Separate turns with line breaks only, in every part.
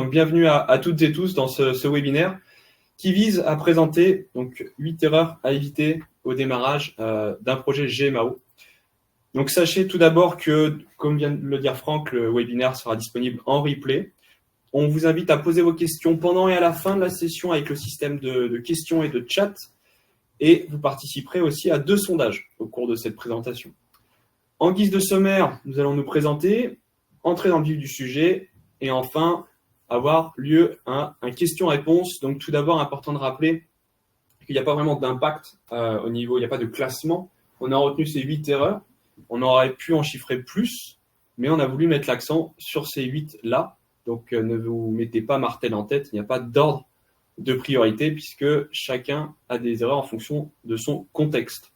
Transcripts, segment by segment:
Donc bienvenue à toutes et tous dans ce webinaire qui vise à présenter donc 8 erreurs à éviter au démarrage d'un projet GMAO. Donc sachez tout d'abord que, comme vient de le dire Franck, le webinaire sera disponible en replay. On vous invite à poser vos questions pendant et à la fin de la session avec le système de questions et de chat. Et vous participerez aussi à 2 sondages au cours de cette présentation. En guise de sommaire, nous allons nous présenter, entrer dans le vif du sujet et enfin avoir lieu un question-réponse. Donc tout d'abord, important de rappeler qu'il n'y a pas vraiment d'impact au niveau, il n'y a pas de classement. On a retenu ces 8 erreurs. On aurait pu en chiffrer plus, mais on a voulu mettre l'accent sur ces 8-là. Donc ne vous mettez pas martel en tête, il n'y a pas d'ordre de priorité puisque chacun a des erreurs en fonction de son contexte.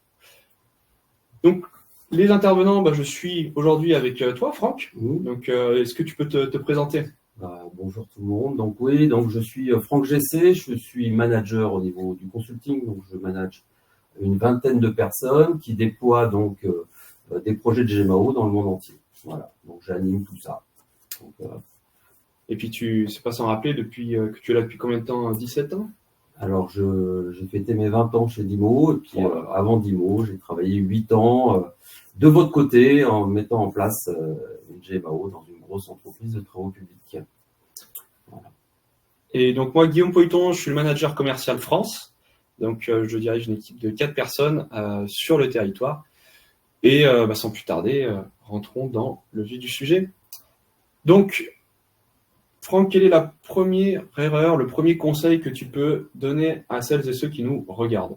Donc, les intervenants, je suis aujourd'hui avec toi, Franck. Donc, est-ce que tu peux te présenter ?
Bonjour tout le monde. Donc oui, je suis Franck Gessé, je suis manager au niveau du consulting. Donc je manage une vingtaine de personnes qui déploient donc des projets de GMAO dans le monde entier. Voilà. Donc j'anime tout ça. Donc,
Et puis c'est pas sans rappeler que tu es là depuis combien de temps ? 17 ans ?
Alors j'ai fêté mes 20 ans chez Dimo et puis avant Dimo, j'ai travaillé 8 ans de votre côté en mettant en place une GMAO dans une grosse entreprise de travaux publics. Voilà.
Et donc moi, Guillaume Poiton, je suis le manager commercial France. Donc je dirige une équipe de 4 personnes sur le territoire. Et sans plus tarder, rentrons dans le vif du sujet. Donc, Franck, quelle est la première erreur, le premier conseil que tu peux donner à celles et ceux qui nous regardent ?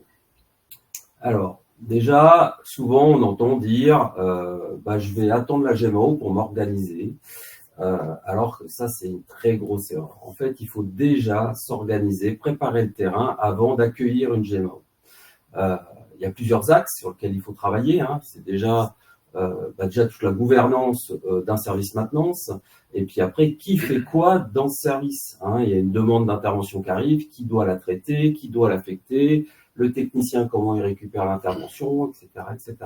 Alors, déjà, souvent on entend dire je vais attendre la GMAO pour m'organiser. Alors que ça, c'est une très grosse erreur. En fait, il faut déjà s'organiser, préparer le terrain avant d'accueillir une GMAO. Il y a plusieurs axes sur lesquels il faut travailler. C'est déjà toute la gouvernance d'un service maintenance. Et puis après, qui fait quoi dans ce service ? Il y a une demande d'intervention qui arrive, qui doit la traiter, qui doit l'affecter, le technicien, comment il récupère l'intervention, etc., etc.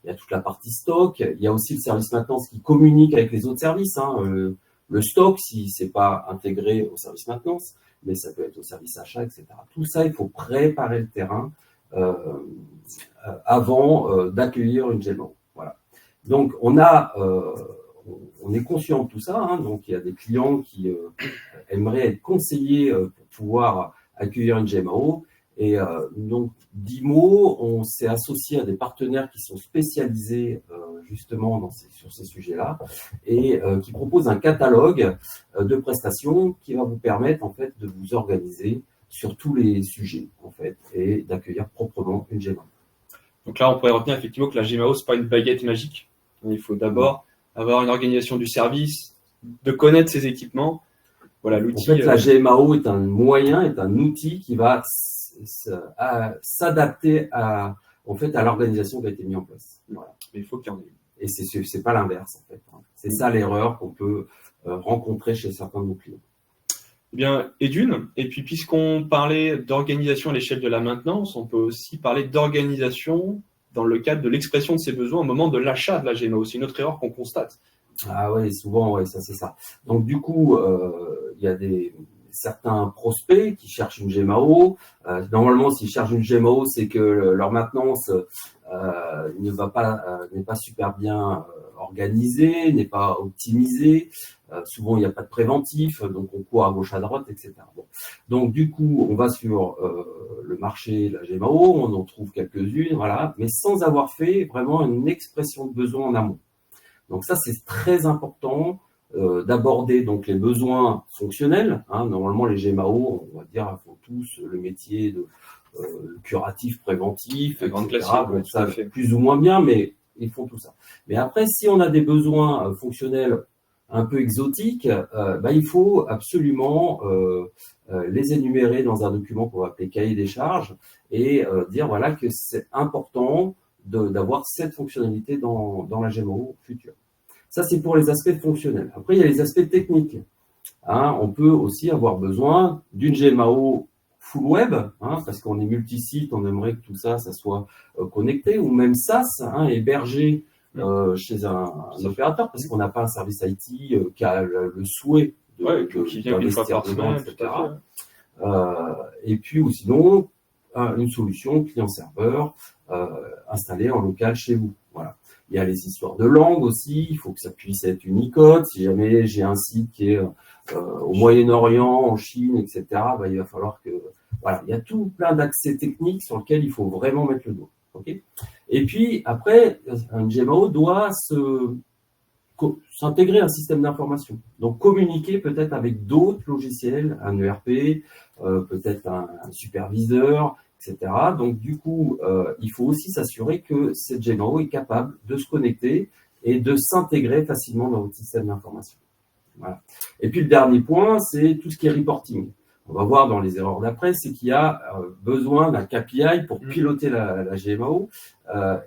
Il y a toute la partie stock. Il y a aussi le service maintenance qui communique avec les autres services. Le stock, si c'est pas intégré au service maintenance, mais ça peut être au service achat, etc. Tout ça, il faut préparer le terrain avant d'accueillir une GMAO. Voilà. Donc, on est conscient de tout ça. Donc, il y a des clients qui aimeraient être conseillés pour pouvoir accueillir une GMAO. Et donc, Dimo, on s'est associé à des partenaires qui sont spécialisés justement sur ces sujets-là et qui proposent un catalogue de prestations qui va vous permettre en fait de vous organiser sur tous les sujets en fait et d'accueillir proprement une GMAO.
Donc là, on pourrait retenir effectivement que la GMAO, c'est pas une baguette magique. Il faut d'abord avoir une organisation du service, de connaître ses équipements. Voilà, l'outil.
En fait, la GMAO est un moyen, est un outil qui va s'adapter à l'organisation qui a été mise en place. Voilà.
Mais il faut qu'il y en ait une.
Et c'est pas l'inverse en fait. C'est ça l'erreur qu'on peut rencontrer chez certains de nos clients.
Eh bien, et puis puisqu'on parlait d'organisation à l'échelle de la maintenance, on peut aussi parler d'organisation dans le cadre de l'expression de ses besoins au moment de l'achat de la GMAO. C'est une autre erreur qu'on constate.
Ah oui, souvent, ça c'est ça. Donc du coup, il y a certains prospects qui cherchent une GMAO. Normalement, s'ils cherchent une GMAO, c'est que leur maintenance n'est pas super bien organisée, n'est pas optimisée. Souvent, il n'y a pas de préventif, donc on court à gauche, à droite, etc. Bon. Donc du coup, on va sur le marché de la GMAO, on en trouve quelques-unes, voilà, mais sans avoir fait vraiment une expression de besoin en amont. Donc ça, c'est très important d'aborder donc les besoins fonctionnels. Normalement, les GMAO, on va dire, font tous le métier de curatif, préventif, etc. Donc ça fait plus ou moins bien, mais ils font tout ça. Mais après, si on a des besoins fonctionnels un peu exotiques, il faut absolument les énumérer dans un document qu'on va appeler cahier des charges et dire voilà que c'est important d'avoir cette fonctionnalité dans la GMAO future. Ça, c'est pour les aspects fonctionnels. Après, il y a les aspects techniques. On peut aussi avoir besoin d'une GMAO full web, parce qu'on est multi-site, on aimerait que tout ça soit connecté, ou même SaaS, hébergé chez un opérateur, parce qu'on n'a pas un service IT qui a le souhait
qui vient une fois par semaine,
etc. Et puis, ou sinon, une solution client-serveur installée en local chez vous. Voilà. Il y a les histoires de langue aussi. Il faut que ça puisse être Unicode. Si jamais j'ai un site qui est au Moyen-Orient, en Chine, etc., il va falloir que... Voilà, il y a tout plein d'accès techniques sur lesquels il faut vraiment mettre le doigt. Okay. Et puis, après, un GMAO doit s'intégrer à un système d'information. Donc, communiquer peut-être avec d'autres logiciels, un ERP, peut-être un superviseur, etc. Donc, du coup, il faut aussi s'assurer que cette GMAO est capable de se connecter et de s'intégrer facilement dans votre système d'information. Voilà. Et puis, le dernier point, c'est tout ce qui est reporting. On va voir dans les erreurs d'après, c'est qu'il y a besoin d'un KPI pour piloter la GMAO.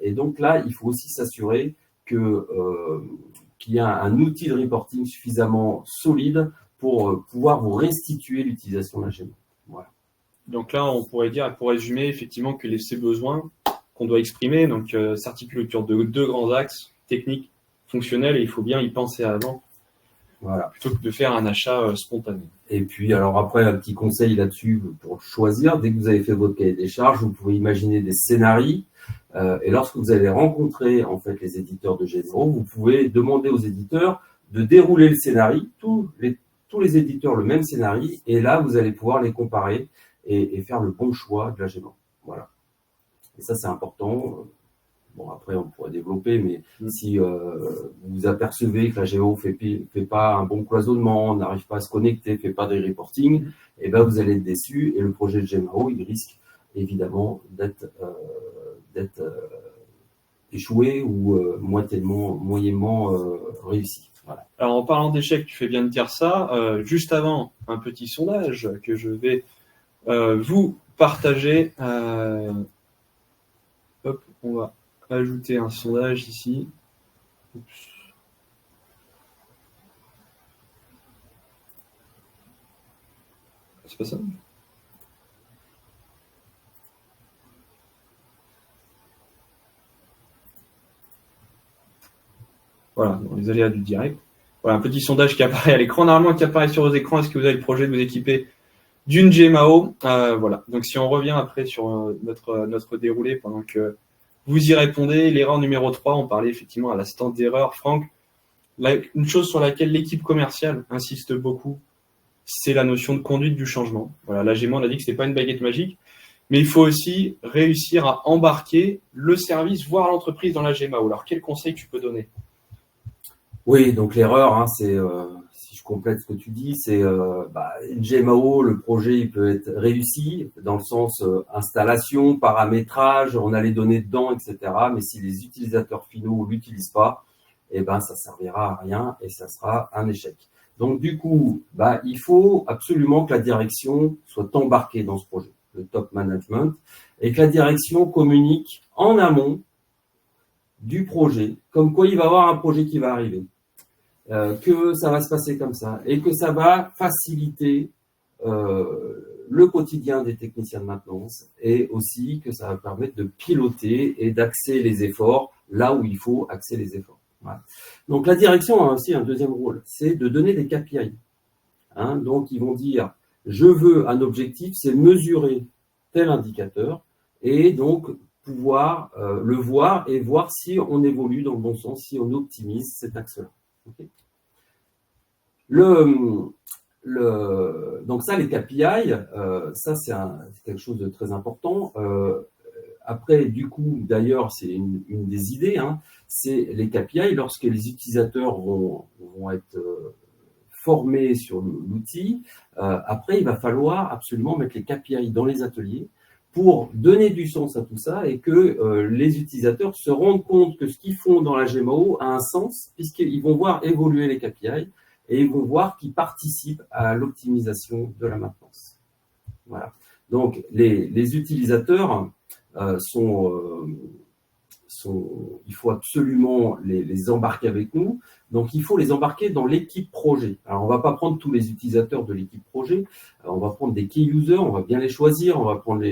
Et donc là, il faut aussi s'assurer qu'il y a un outil de reporting suffisamment solide pour pouvoir vous restituer l'utilisation de la GMAO. Voilà.
Donc là, on pourrait dire, pour résumer, effectivement, que ces besoins qu'on doit exprimer s'articulent autour de deux grands axes, techniques, fonctionnels, et il faut bien y penser avant. Voilà, plutôt que de faire un achat spontané.
Et puis, alors après, un petit conseil là-dessus pour choisir. Dès que vous avez fait votre cahier des charges, vous pouvez imaginer des scénarios. Et lorsque vous allez rencontrer en fait les éditeurs de GMAO, vous pouvez demander aux éditeurs de dérouler le scénario, tous les éditeurs le même scénario. Et là, vous allez pouvoir les comparer et faire le bon choix de la GMAO. Voilà. Et ça, c'est important. Bon, après, on pourrait développer, mais si vous apercevez que la GMAO fait pas un bon cloisonnement, n'arrive pas à se connecter, fait pas de reporting, et ben vous allez être déçu et le projet de GMAO, il risque évidemment d'être échoué ou moyennement réussi. Voilà.
Alors, en parlant d'échec, tu fais bien de dire ça. Juste avant, un petit sondage que je vais vous partager. Hop, on va ajouter un sondage ici. Oups. C'est pas ça? Voilà, dans les aléas du direct. Voilà, un petit sondage qui apparaît à l'écran. Normalement, qui apparaît sur vos écrans. Est-ce que vous avez le projet de vous équiper d'une GMAO? Voilà. Donc, si on revient après sur notre déroulé pendant que vous y répondez, l'erreur numéro 3, on parlait effectivement à l'instant d'erreur, Franck. Une chose sur laquelle l'équipe commerciale insiste beaucoup, c'est la notion de conduite du changement. Voilà, la GMAO, on a dit que ce n'était pas une baguette magique, mais il faut aussi réussir à embarquer le service, voire l'entreprise dans la GMAO. Alors, quel conseil tu peux donner?
Oui, donc l'erreur, c'est, si je complète ce que tu dis, c'est une GMAO, le projet il peut être réussi dans le sens installation, paramétrage, on a les données dedans, etc. Mais si les utilisateurs finaux l'utilisent pas, ça servira à rien et ça sera un échec. Donc du coup, il faut absolument que la direction soit embarquée dans ce projet, le top management, et que la direction communique en amont du projet, comme quoi il va y avoir un projet qui va arriver. Que ça va se passer comme ça et que ça va faciliter le quotidien des techniciens de maintenance et aussi que ça va permettre de piloter et d'axer les efforts là où il faut axer les efforts. Voilà. Donc la direction a aussi un deuxième rôle, c'est de donner des KPI. Donc ils vont dire, je veux un objectif, c'est mesurer tel indicateur et donc pouvoir le voir et voir si on évolue dans le bon sens, si on optimise cet axe-là. Okay. Donc ça, les KPI, ça c'est quelque chose de très important. Après, du coup, d'ailleurs, c'est une des idées, c'est les KPI lorsque les utilisateurs vont être formés sur l'outil. Après, il va falloir absolument mettre les KPI dans les ateliers pour donner du sens à tout ça et que les utilisateurs se rendent compte que ce qu'ils font dans la GMAO a un sens puisqu'ils vont voir évoluer les KPI et ils vont voir qu'ils participent à l'optimisation de la maintenance. Voilà. Donc, les utilisateurs il faut absolument les embarquer avec nous. Donc, il faut les embarquer dans l'équipe projet. Alors, on va pas prendre tous les utilisateurs de l'équipe projet. On va prendre des key users, on va bien les choisir. On va prendre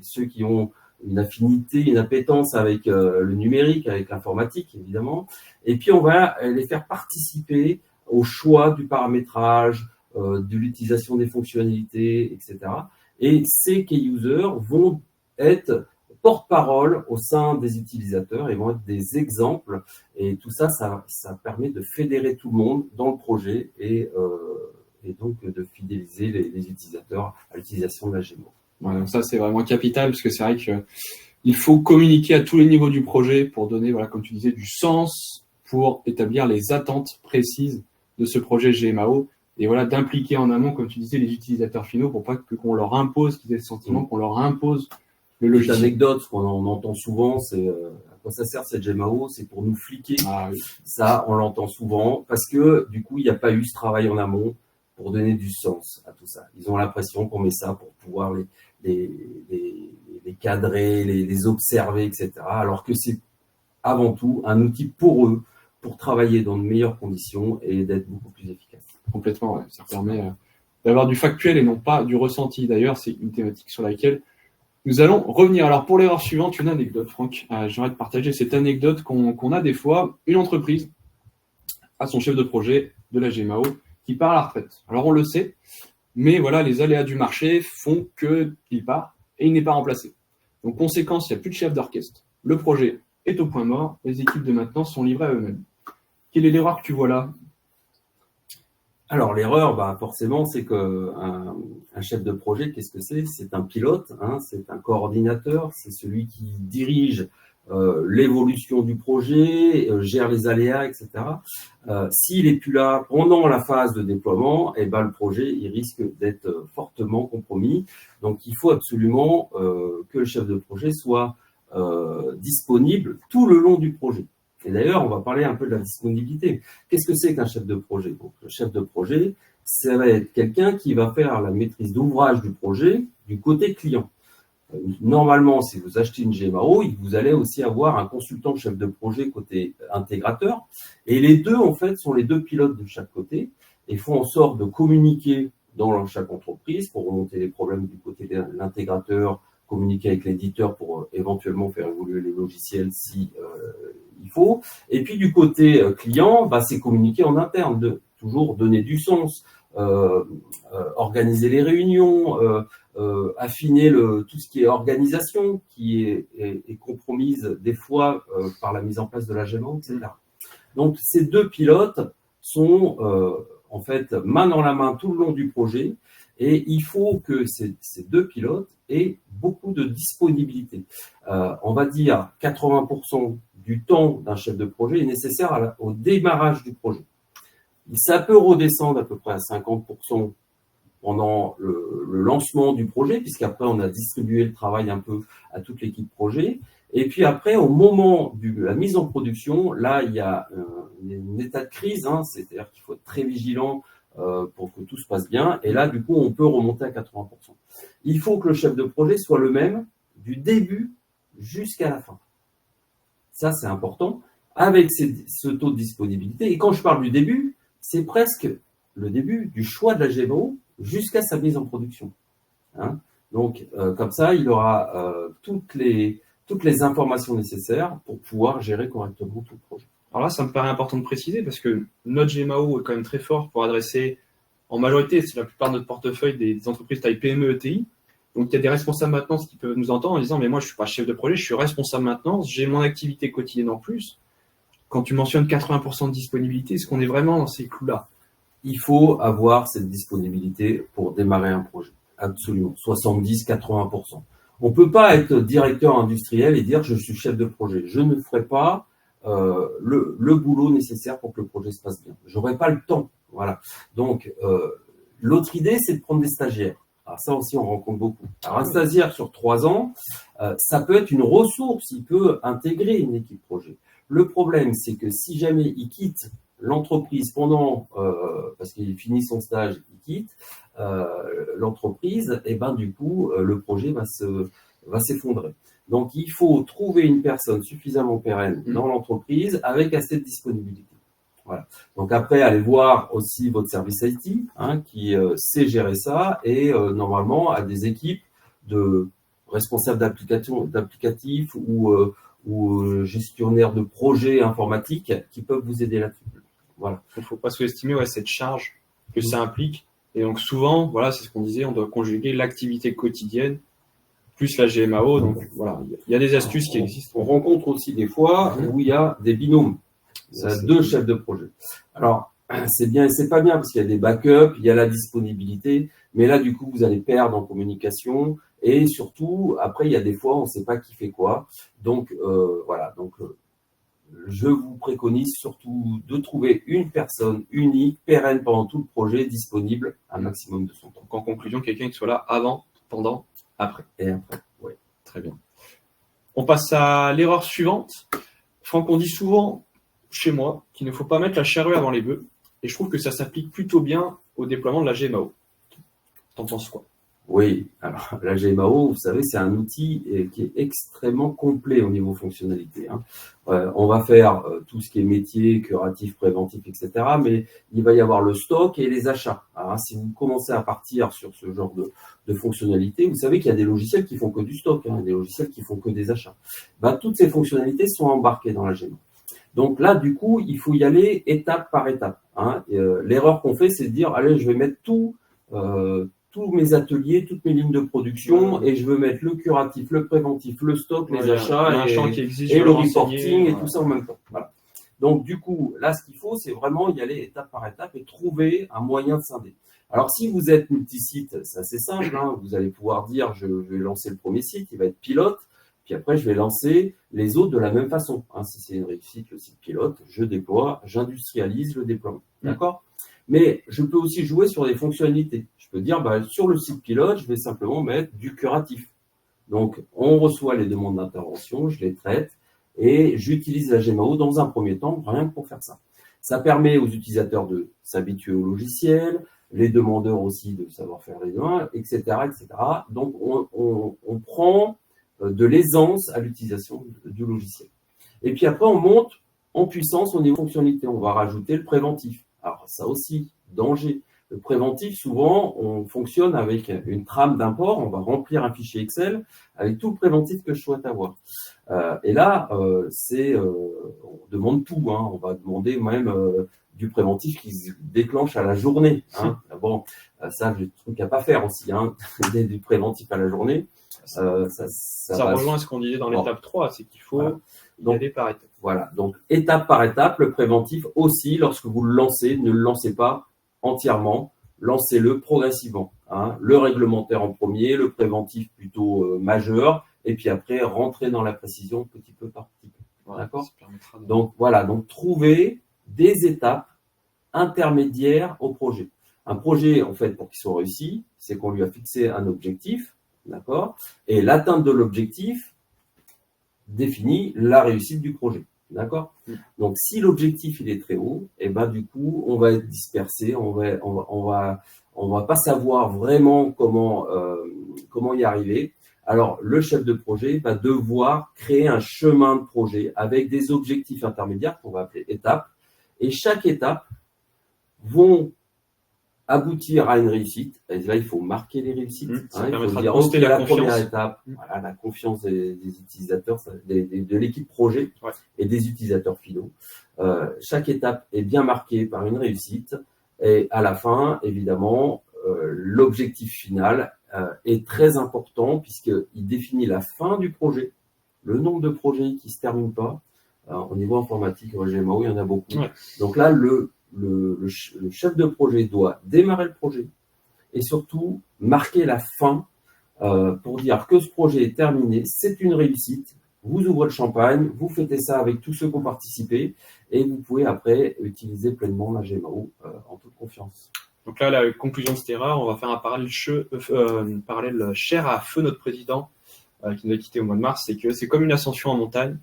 ceux qui ont une affinité, une appétence avec le numérique, avec l'informatique, évidemment. Et puis, on va les faire participer au choix du paramétrage, de l'utilisation des fonctionnalités, etc. Et ces key users vont être porte-parole au sein des utilisateurs et vont être des exemples. Et tout ça, ça permet de fédérer tout le monde dans le projet et donc de fidéliser les utilisateurs à l'utilisation de la GMO.
Ouais, donc ça, c'est vraiment capital parce que c'est vrai qu'il faut communiquer à tous les niveaux du projet pour donner, voilà, comme tu disais, du sens, pour établir les attentes précises de ce projet GMAO et voilà, d'impliquer en amont, comme tu disais, les utilisateurs finaux pour pas qu'on leur impose, qu'ils aient le sentiment qu'on leur impose le logiciel.
Cette anecdote, ce qu'on entend souvent, c'est à quoi ça sert cette GMAO? C'est pour nous fliquer.
Ah, oui.
Ça, on l'entend souvent parce que du coup, il n'y a pas eu ce travail en amont pour donner du sens à tout ça. Ils ont l'impression qu'on met ça pour pouvoir les cadrer, les observer, etc. Alors que c'est avant tout un outil pour eux, pour travailler dans de meilleures conditions et d'être beaucoup plus efficace.
Complètement, ouais. Ça permet d'avoir du factuel et non pas du ressenti. D'ailleurs, c'est une thématique sur laquelle nous allons revenir. Alors, pour l'erreur suivante, une anecdote, Franck. J'aimerais te partager cette anecdote qu'on a des fois. Une entreprise a son chef de projet de la GMAO qui part à la retraite. Alors, on le sait, mais voilà, les aléas du marché font qu'il part et il n'est pas remplacé. Donc, conséquence, il n'y a plus de chef d'orchestre. Le projet est au point mort. Les équipes de maintenance sont livrées à eux-mêmes. Quelle est l'erreur que tu vois là?
Alors, l'erreur, forcément, c'est qu'un chef de projet, qu'est-ce que c'est? C'est un pilote, hein, c'est un coordinateur, c'est celui qui dirige l'évolution du projet, gère les aléas, etc. S'il n'est plus là pendant la phase de déploiement, le projet il risque d'être fortement compromis. Donc, il faut absolument que le chef de projet soit disponible tout le long du projet. Et d'ailleurs, on va parler un peu de la disponibilité. Qu'est-ce que c'est qu'un chef de projet? Donc, le chef de projet, ça va être quelqu'un qui va faire la maîtrise d'ouvrage du projet du côté client. Normalement, si vous achetez une GMAO, vous allez aussi avoir un consultant chef de projet côté intégrateur. Et les deux, en fait, sont les deux pilotes de chaque côté et font en sorte de communiquer dans chaque entreprise pour remonter les problèmes du côté de l'intégrateur, communiquer avec l'éditeur pour éventuellement faire évoluer les logiciels si il faut. Et puis du côté client, c'est communiquer en interne, toujours donner du sens, organiser les réunions, affiner tout ce qui est organisation, qui est compromise des fois par la mise en place de la GMAO, etc. Donc ces deux pilotes sont en fait main dans la main tout le long du projet. Et il faut que ces deux pilotes aient beaucoup de disponibilité. On va dire 80% du temps d'un chef de projet est nécessaire au démarrage du projet. Ça peut redescendre à peu près à 50% pendant le lancement du projet, puisqu'après on a distribué le travail un peu à toute l'équipe projet. Et puis après, au moment de la mise en production, là, il y a un état de crise, hein, c'est-à-dire qu'il faut être très vigilant pour que tout se passe bien. Et là, du coup, on peut remonter à 80%. Il faut que le chef de projet soit le même du début jusqu'à la fin. Ça, c'est important, avec ce taux de disponibilité. Et quand je parle du début, c'est presque le début du choix de la GMAO jusqu'à sa mise en production. Hein. Donc, comme ça, il aura toutes les informations nécessaires pour pouvoir gérer correctement tout le projet.
Alors là, ça me paraît important de préciser parce que notre GMAO est quand même très fort pour adresser, en majorité, c'est la plupart de notre portefeuille des entreprises taille PME, ETI. Donc, il y a des responsables maintenance qui peuvent nous entendre en disant « Mais moi, je ne suis pas chef de projet, je suis responsable maintenance, j'ai mon activité quotidienne en plus. » Quand tu mentionnes 80% de disponibilité, est-ce qu'on est vraiment dans ces clous-là?
Il faut avoir cette disponibilité pour démarrer un projet. Absolument. 70-80%. On ne peut pas être directeur industriel et dire « Je suis chef de projet. Je ne ferai pas le boulot nécessaire pour que le projet se passe bien. J'aurai pas le temps. » Voilà. Donc, l'autre idée, c'est de prendre des stagiaires. Alors ça aussi, on rencontre beaucoup. Alors un stagiaire sur 3 ans, ça peut être une ressource, il peut intégrer une équipe projet. Le problème, c'est que si jamais il quitte l'entreprise parce qu'il finit son stage, il quitte l'entreprise, et du coup, le projet va s'effondrer. Donc, il faut trouver une personne suffisamment pérenne dans l'entreprise avec assez de disponibilité. Voilà. Donc après, allez voir aussi votre service IT qui sait gérer ça et normalement a des équipes de responsables d'applicatifs ou gestionnaires de projets informatiques qui peuvent vous aider là-dessus. Voilà.
Il ne faut pas sous-estimer cette charge que ça implique Et donc souvent, voilà, c'est ce qu'on disait, on doit conjuguer l'activité quotidienne plus la GMAO. Donc voilà, il y a des astuces qui existent.
On rencontre aussi des fois où il y a des binômes. Il y a deux chefs de projet. Alors, c'est bien et c'est pas bien parce qu'il y a des backups, il y a la disponibilité, mais là, du coup, vous allez perdre en communication et surtout, après, il y a des fois, on ne sait pas qui fait quoi. Donc, voilà. Donc, je vous préconise surtout de trouver une personne unique, pérenne pendant tout le projet, disponible un maximum de son temps.
Donc, en conclusion, quelqu'un qui soit là avant, pendant, après.
Et après, oui.
Très bien. On passe à l'erreur suivante. Franck, on dit souvent chez moi qu'il ne faut pas mettre la charrue avant les bœufs. Et je trouve que ça s'applique plutôt bien au déploiement de la GMAO. T'en penses quoi?
Oui, alors la GMAO, vous savez, c'est un outil qui est extrêmement complet au niveau fonctionnalité. On va faire tout ce qui est métier, curatif, préventif, etc. Mais il va y avoir le stock et les achats. Alors, si vous commencez à partir sur ce genre de fonctionnalités, vous savez qu'il y a des logiciels qui font que du stock, des logiciels qui font que des achats. Toutes ces fonctionnalités sont embarquées dans la GMAO. Donc là, du coup, il faut y aller étape par étape. L'erreur qu'on fait, c'est de dire, allez, je vais mettre tous mes ateliers, toutes mes lignes de production, et je veux mettre le curatif, le préventif, le stock, les achats, et le reporting, et tout ça en même temps. Voilà. Donc, du coup, là, ce qu'il faut, c'est vraiment y aller étape par étape et trouver un moyen de scinder. Alors, si vous êtes multisite, c'est assez simple. Vous allez pouvoir dire, je vais lancer le premier site, il va être pilote. Puis après, je vais lancer les autres de la même façon. Si c'est une réussite, le site pilote, je déploie, j'industrialise le déploiement. D'accord ? Mais je peux aussi jouer sur des fonctionnalités. Je peux dire, sur le site pilote, je vais simplement mettre du curatif. Donc, on reçoit les demandes d'intervention, je les traite et j'utilise la GMAO dans un premier temps, rien que pour faire ça. Ça permet aux utilisateurs de s'habituer au logiciel, les demandeurs aussi de savoir faire les mains, etc., etc. Donc, on prend de l'aisance à l'utilisation du logiciel. Et puis après, on monte en puissance au niveau fonctionnalité. On va rajouter le préventif. Alors ça aussi, danger. Le préventif, souvent, on fonctionne avec une trame d'import. On va remplir un fichier Excel avec tout le préventif que je souhaite avoir. Et là, on demande tout. On va demander même du préventif qui se déclenche à la journée. Bon, ça, j'ai des trucs à pas faire aussi. Du préventif à la journée.
Ça rejoint ce qu'on disait dans l'étape 3, c'est qu'il faut y aller par étapes.
Voilà, donc étape par étape, le préventif aussi, lorsque vous le lancez, ne le lancez pas entièrement, lancez-le progressivement. Le réglementaire en premier, le préventif plutôt majeur, et puis après, rentrez dans la précision petit peu par petit peu. Voilà, d'accord ? Donc voilà, donc trouvez des étapes intermédiaires au projet. Un projet, en fait, pour qu'il soit réussi, c'est qu'on lui a fixé un objectif, d'accord ? Et l'atteinte de l'objectif définit la réussite du projet, d'accord ? Donc, si l'objectif il est très haut, et du coup, on va être dispersé, on va pas savoir vraiment comment y arriver. Alors, le chef de projet va devoir créer un chemin de projet avec des objectifs intermédiaires qu'on va appeler étapes, et chaque étape vont aboutir à une réussite. Et là, il faut marquer les réussites.
Il
faut dire, ok, la première étape, voilà, la confiance des utilisateurs, de l'équipe projet et des utilisateurs finaux. Chaque étape est bien marquée par une réussite. Et à la fin, évidemment, l'objectif final est très important puisqu'il définit la fin du projet, le nombre de projets qui ne se terminent pas. Au niveau informatique, au GMAO, il y en a beaucoup. Donc là, le chef de projet doit démarrer le projet et surtout marquer la fin pour dire que ce projet est terminé, c'est une réussite, vous ouvrez le champagne, vous fêtez ça avec tous ceux qui ont participé et vous pouvez après utiliser pleinement la GMAO en toute confiance.
Donc là, la conclusion de cette erreur, on va faire un parallèle cher à feu notre président qui nous a quitté au mois de mars, c'est que c'est comme une ascension en montagne,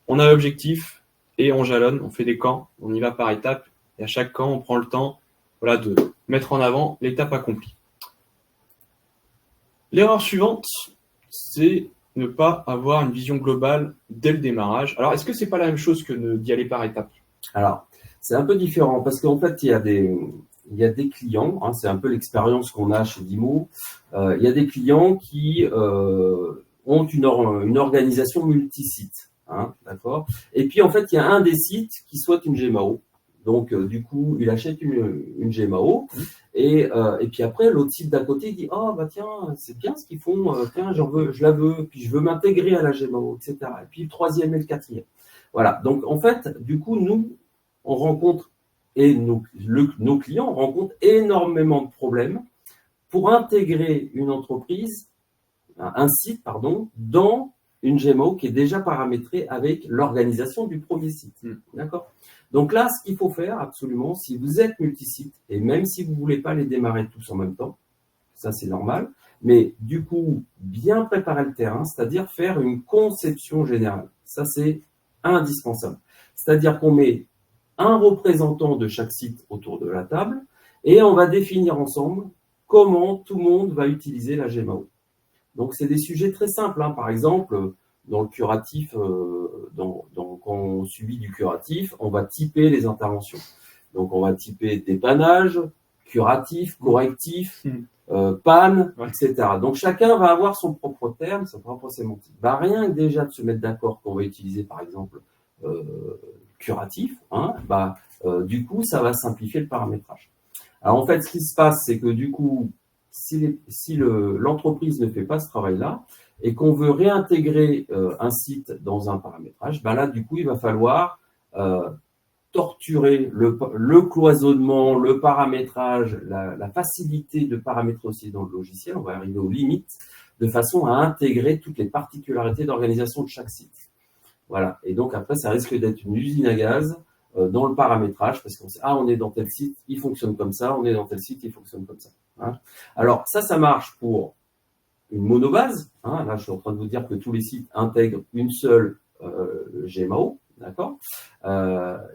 on a l'objectif et on jalonne, on fait des camps, on y va par étapes. Et à chaque camp, on prend le temps de mettre en avant l'étape accomplie. L'erreur suivante, c'est ne pas avoir une vision globale dès le démarrage. Alors, est-ce que c'est pas la même chose que d'y aller par étapes ?
Alors, c'est un peu différent parce qu'en fait, il y a des clients, c'est un peu l'expérience qu'on a chez Dimo, il y a des clients qui ont une organisation multisite. D'accord ? Et puis, en fait, il y a un des sites qui souhaite une GMAO. Donc, du coup, il achète une GMAO Et puis après, l'autre site d'à côté dit, oh, bah tiens, c'est bien ce qu'ils font, tiens, je la veux, puis je veux m'intégrer à la GMAO, etc. Et puis le troisième et le quatrième. Voilà. Donc, en fait, du coup, nous, on rencontre, et nos clients rencontrent énormément de problèmes pour intégrer une entreprise, un site, pardon, dans une GMAO qui est déjà paramétrée avec l'organisation du premier site. D'accord ? Donc là, ce qu'il faut faire absolument, si vous êtes multisite, et même si vous ne voulez pas les démarrer tous en même temps, ça c'est normal, mais du coup, bien préparer le terrain, c'est-à-dire faire une conception générale. Ça c'est indispensable. C'est-à-dire qu'on met un représentant de chaque site autour de la table et on va définir ensemble comment tout le monde va utiliser la GMAO. Donc, c'est des sujets très simples. Hein. Par exemple, dans le curatif, quand on subit du curatif, on va typer les interventions. Donc, on va typer dépannage, curatif, correctif, panne, etc. Donc, chacun va avoir son propre terme, sa propre sémantique. Bah, rien que déjà de se mettre d'accord qu'on va utiliser, par exemple, curatif, hein, du coup, ça va simplifier le paramétrage. Alors, en fait, ce qui se passe, c'est que du coup, si l'entreprise ne fait pas ce travail-là et qu'on veut réintégrer un site dans un paramétrage, là, du coup, il va falloir torturer le cloisonnement, le paramétrage, la facilité de paramétrer aussi dans le logiciel. On va arriver aux limites de façon à intégrer toutes les particularités d'organisation de chaque site. Voilà. Et donc, après, ça risque d'être une usine à gaz dans le paramétrage, parce qu'on sait, on est dans tel site, il fonctionne comme ça, on est dans tel site, il fonctionne comme ça. Hein. Alors, ça marche pour une monobase. Hein. Là, je suis en train de vous dire que tous les sites intègrent une seule GMAO, d'accord.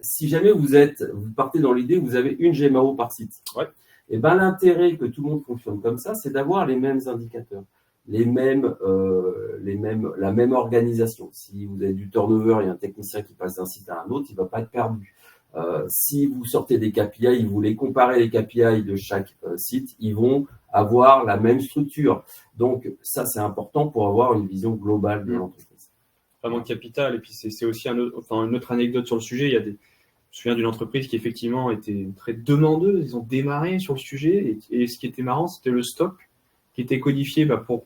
Si jamais vous partez dans l'idée où vous avez une GMAO par site, et l'intérêt que tout le monde fonctionne comme ça, c'est d'avoir les mêmes indicateurs. La même organisation. Si vous avez du turnover et un technicien qui passe d'un site à un autre, il ne va pas être perdu. Si vous sortez des KPI, vous voulez comparer les KPI de chaque site, ils vont avoir la même structure. Donc, ça, c'est important pour avoir une vision globale de l'entreprise.
Vraiment capital. Et puis, c'est aussi une autre anecdote sur le sujet. Je me souviens d'une entreprise qui, effectivement, était très demandeuse. Ils ont démarré sur le sujet. Et ce qui était marrant, c'était le stock qui était codifié pour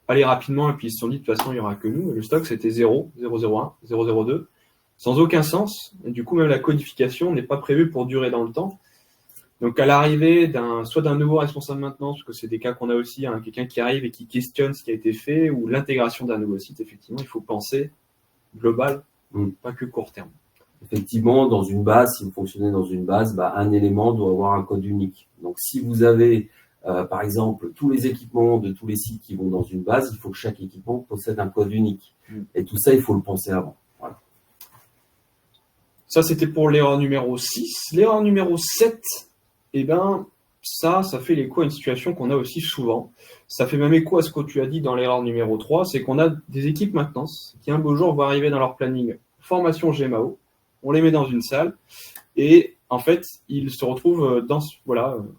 aller rapidement, et puis ils se sont dit de toute façon il n'y aura que nous. Le stock c'était 0, 001, 002, sans aucun sens. Et du coup même la codification n'est pas prévue pour durer dans le temps. Donc à l'arrivée soit d'un nouveau responsable maintenance, parce que c'est des cas qu'on a aussi, quelqu'un qui arrive et qui questionne ce qui a été fait, ou l'intégration d'un nouveau site, effectivement il faut penser global, pas que court terme.
Effectivement, dans une base, si vous fonctionnez dans une base, un élément doit avoir un code unique. Donc si vous avez par exemple, tous les équipements de tous les sites qui vont dans une base, il faut que chaque équipement possède un code unique. Et tout ça, il faut le penser avant. Voilà.
Ça, c'était pour l'erreur numéro 6. L'erreur numéro 7, ça fait l'écho à une situation qu'on a aussi souvent. Ça fait même écho à ce que tu as dit dans l'erreur numéro 3, c'est qu'on a des équipes maintenance qui un beau jour vont arriver dans leur planning formation GMAO, on les met dans une salle, et en fait, ils se retrouvent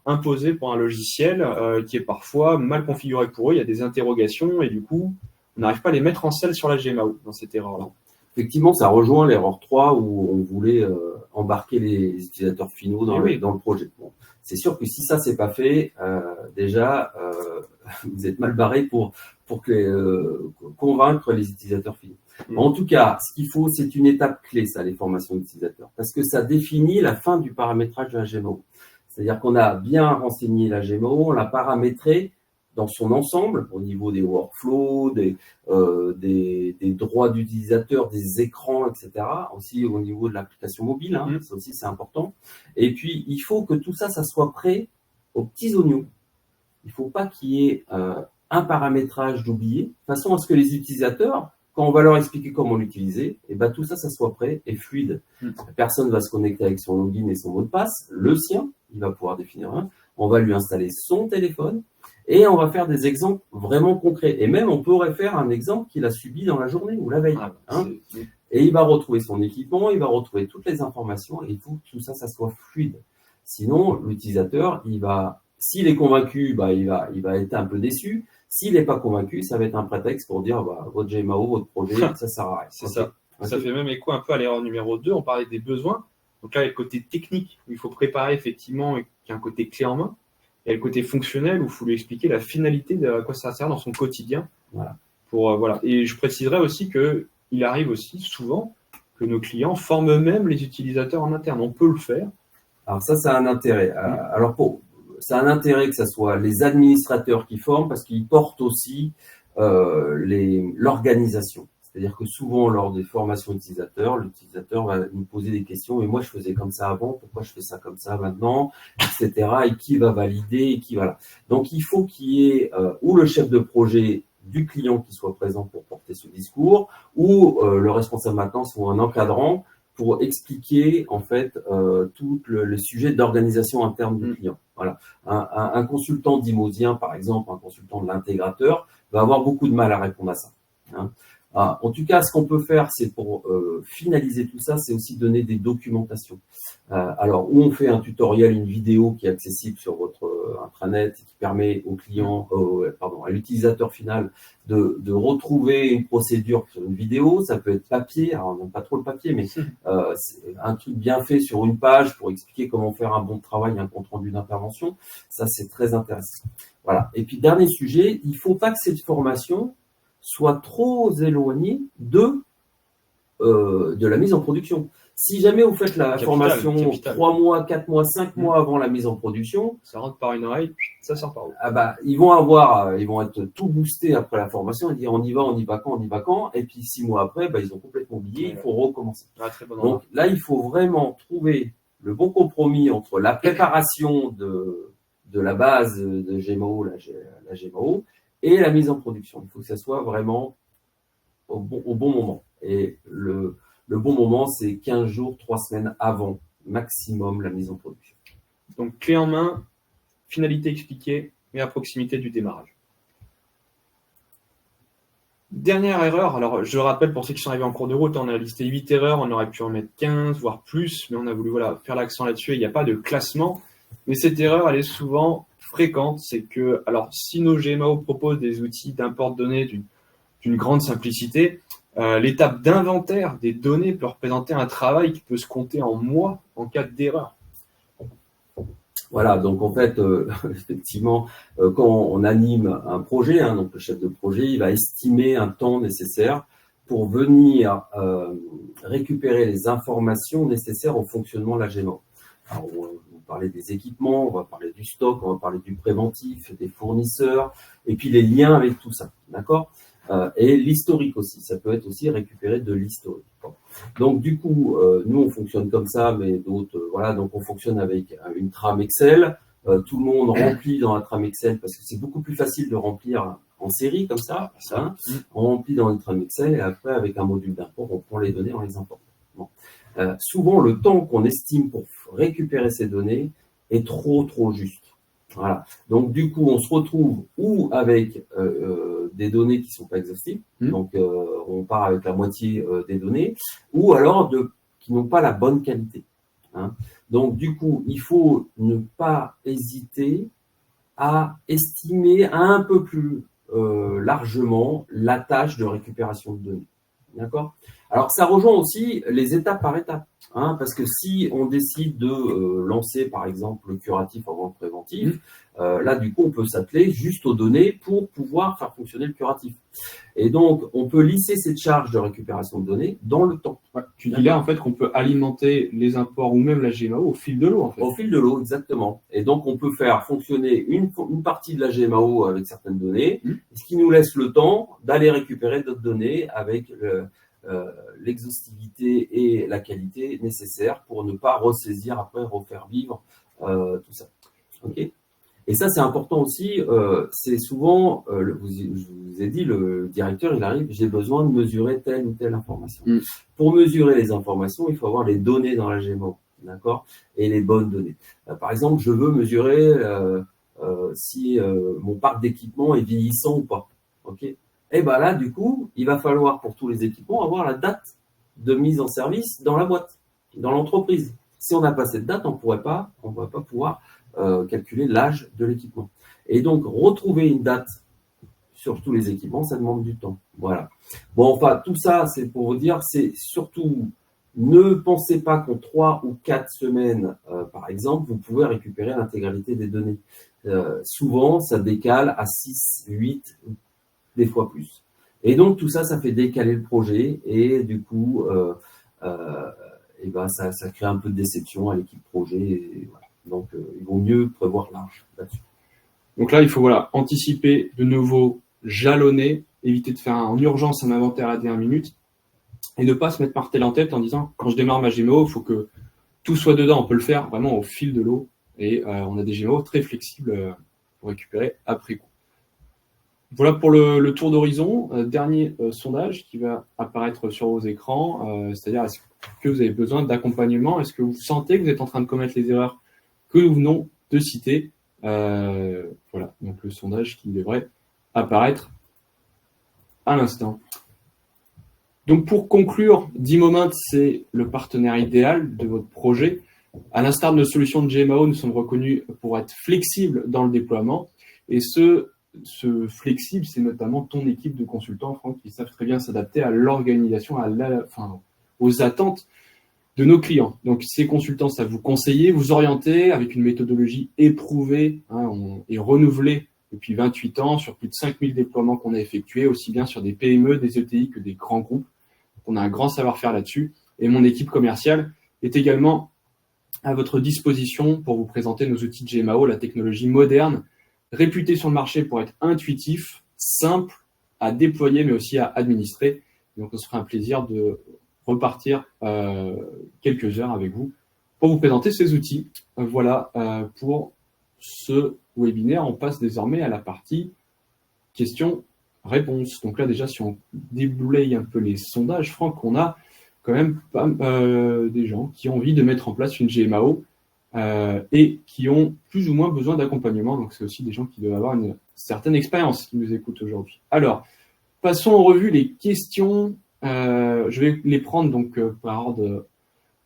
imposés pour un logiciel qui est parfois mal configuré pour eux. Il y a des interrogations et du coup, on n'arrive pas à les mettre en selle sur la GMAO dans cette erreur-là.
Effectivement, ça rejoint l'erreur 3 où on voulait embarquer les utilisateurs finaux dans le projet. Bon, c'est sûr que si ça c'est pas fait, déjà vous êtes mal barré pour convaincre les utilisateurs finaux. En tout cas, ce qu'il faut, c'est une étape clé, ça, les formations d'utilisateurs, parce que ça définit la fin du paramétrage de la GMAO. C'est-à-dire qu'on a bien renseigné la GMAO, on l'a paramétrée dans son ensemble, au niveau des workflows, des droits d'utilisateurs, des écrans, etc. Aussi au niveau de l'application mobile, ça aussi c'est important. Et puis, il faut que tout ça, ça soit prêt aux petits oignons. Il ne faut pas qu'il y ait un paramétrage d'oublié, de façon à ce que les utilisateurs, quand on va leur expliquer comment l'utiliser, tout ça, ça soit prêt et fluide. La personne va se connecter avec son login et son mot de passe, le sien, il va pouvoir définir un. On va lui installer son téléphone et on va faire des exemples vraiment concrets. Et même, on pourrait faire un exemple qu'il a subi dans la journée ou la veille. Et il va retrouver son équipement, il va retrouver toutes les informations et il faut que tout ça, ça soit fluide. Sinon, l'utilisateur, s'il est convaincu, il va être un peu déçu. S'il n'est pas convaincu, ça va être un prétexte pour dire votre GMAO, votre projet, ça sert à rien.
C'est ça. Ça fait même écho un peu à l'erreur numéro 2. On parlait des besoins. Donc là, il y a le côté technique où il faut préparer effectivement qu'il y a un côté clé en main. Il y a le côté fonctionnel où il faut lui expliquer la finalité de à quoi ça sert dans son quotidien.
Voilà.
Voilà. Et je préciserai aussi qu'il arrive aussi souvent que nos clients forment eux-mêmes les utilisateurs en interne. On peut le faire.
Alors ça a un intérêt. Alors ça a un intérêt que ce soit les administrateurs qui forment parce qu'ils portent aussi l'organisation. C'est-à-dire que souvent, lors des formations utilisateurs, l'utilisateur va nous poser des questions. Et moi, je faisais comme ça avant. Pourquoi je fais ça comme ça maintenant, etc. Et qui va valider et qui voilà. Donc, il faut qu'il y ait ou le chef de projet du client qui soit présent pour porter ce discours, ou le responsable maintenance ou un encadrant pour expliquer en fait tout le sujet d'organisation interne du client. Voilà. Un consultant d'Imosien, par exemple, un consultant de l'intégrateur, va avoir beaucoup de mal à répondre à ça. Hein. En tout cas, ce qu'on peut faire, c'est pour finaliser tout ça, c'est aussi donner des documentations. Alors, où on fait un tutoriel, une vidéo qui est accessible sur votre intranet et qui permet au client, à l'utilisateur final de retrouver une procédure sur une vidéo. Ça peut être papier, alors on n'aime pas trop le papier, mais c'est un truc bien fait sur une page pour expliquer comment faire un bon travail, un compte rendu d'intervention. Ça, c'est très intéressant. Voilà. Et puis, dernier sujet, il ne faut pas que cette formation soit trop éloignée de la mise en production. Si jamais vous faites la formation 3 mois, 4 mois, 5 mois avant la mise en production,
ça rentre par une oreille, ça sort par l'autre.
Ah bah, ils vont être tout boostés après la formation et dire on y va quand, et puis 6 mois après, ils ont complètement oublié, il faut recommencer. Donc là, il faut vraiment trouver le bon compromis entre la préparation de la base de GMAO, la GMAO, et la mise en production. Il faut que ça soit vraiment au bon moment. Et le bon moment, c'est 15 jours, 3 semaines avant maximum la mise en production.
Donc, clé en main, finalité expliquée, mais à proximité du démarrage. Dernière erreur, alors je rappelle pour ceux qui sont arrivés en cours de route, on a listé 8 erreurs, on aurait pu en mettre 15, voire plus, mais on a voulu faire l'accent là-dessus, il n'y a pas de classement. Mais cette erreur, elle est souvent fréquente, c'est que, alors si nos GMAO proposent des outils d'import de données d'une grande simplicité, l'étape d'inventaire des données peut représenter un travail qui peut se compter en mois en cas d'erreur.
Voilà, donc en fait, effectivement, quand on anime un projet, donc le chef de projet, il va estimer un temps nécessaire pour venir récupérer les informations nécessaires au fonctionnement de la GMAO. Alors, on va parler des équipements, on va parler du stock, on va parler du préventif, des fournisseurs, et puis les liens avec tout ça, d'accord ? Et l'historique aussi, ça peut être aussi récupéré de l'historique. Donc du coup, nous on fonctionne comme ça, mais d'autres, voilà, donc on fonctionne avec une trame Excel. Tout le monde remplit dans la trame Excel parce que c'est beaucoup plus facile de remplir en série comme ça. Hein. On remplit dans une trame Excel et après avec un module d'import, on prend les données, on les importe. Bon. Souvent, le temps qu'on estime pour récupérer ces données est trop juste. Voilà. Donc du coup, on se retrouve ou avec des données qui sont pas exhaustives, donc on part avec la moitié des données, ou alors qui n'ont pas la bonne qualité. Hein. Donc du coup, il faut ne pas hésiter à estimer un peu plus largement la tâche de récupération de données. D'accord ? Alors, ça rejoint aussi les étapes par étapes. Hein, parce que si on décide de lancer, par exemple, le curatif avant le préventif, là, du coup, on peut s'atteler juste aux données pour pouvoir faire fonctionner le curatif. Et donc, on peut lisser cette charge de récupération de données dans le temps.
Ouais, tu dis là, en fait, qu'on peut alimenter les imports ou même la GMAO au fil de l'eau, en fait.
Au fil de l'eau, exactement. Et donc, on peut faire fonctionner une partie de la GMAO avec certaines données, ce qui nous laisse le temps d'aller récupérer d'autres données avec l'exhaustivité et la qualité nécessaires pour ne pas ressaisir après, refaire vivre tout ça. Ok. Et ça, c'est important aussi. C'est souvent, je vous ai dit, le directeur, il arrive, j'ai besoin de mesurer telle ou telle information. Pour mesurer les informations, il faut avoir les données dans la GMAO, d'accord, et les bonnes données. Par exemple, je veux mesurer si mon parc d'équipement est vieillissant ou pas. Ok. Et ben là, du coup, il va falloir pour tous les équipements avoir la date de mise en service dans la boîte, dans l'entreprise. Si on n'a pas cette date, on ne va pas pouvoir calculer l'âge de l'équipement. Et donc, retrouver une date sur tous les équipements, ça demande du temps. Voilà. Bon, enfin, tout ça, c'est pour vous dire, c'est surtout, ne pensez pas qu'en 3 ou 4 semaines, par exemple, vous pouvez récupérer l'intégralité des données. souvent, ça décale à 6, 8, des fois plus. Et donc, tout ça, ça fait décaler le projet et du coup, et ben, ça crée un peu de déception à l'équipe projet. Et voilà. Donc, il vaut mieux prévoir large là-dessus.
Donc là, il faut voilà, anticiper de nouveau, jalonner, éviter de faire en urgence un inventaire à la dernière minute et ne pas se mettre martel en tête en disant quand je démarre ma GMO, il faut que tout soit dedans. On peut le faire vraiment au fil de l'eau et on a des GMO très flexibles pour récupérer après coup. Voilà pour le tour d'horizon. Dernier sondage qui va apparaître sur vos écrans, c'est-à-dire est-ce que vous avez besoin d'accompagnement? Est-ce que vous sentez que vous êtes en train de commettre les erreurs que nous venons de citer? Voilà, donc le sondage qui devrait apparaître à l'instant. Donc pour conclure, D-Moment, c'est le partenaire idéal de votre projet. À l'instar de nos solutions de GMAO, nous sommes reconnus pour être flexibles dans le déploiement. Et ce flexible, c'est notamment ton équipe de consultants, Franck, qui savent très bien s'adapter à l'organisation, aux attentes de nos clients. Donc, ces consultants savent vous conseiller, vous orienter avec une méthodologie éprouvée et renouvelée depuis 28 ans sur plus de 5000 déploiements qu'on a effectués, aussi bien sur des PME, des ETI que des grands groupes. On a un grand savoir-faire là-dessus. Et mon équipe commerciale est également à votre disposition pour vous présenter nos outils de GMAO, la technologie moderne, réputée sur le marché pour être intuitif, simple à déployer, mais aussi à administrer. Donc, on se fera un plaisir de repartir quelques heures avec vous pour vous présenter ces outils. Voilà pour ce webinaire. On passe désormais à la partie questions-réponses. Donc là, déjà, si on déblaye un peu les sondages, Franck, on a quand même des gens qui ont envie de mettre en place une GMAO et qui ont plus ou moins besoin d'accompagnement. Donc, c'est aussi des gens qui doivent avoir une certaine expérience qui nous écoutent aujourd'hui. Alors, passons en revue les questions. Je vais les prendre donc par ordre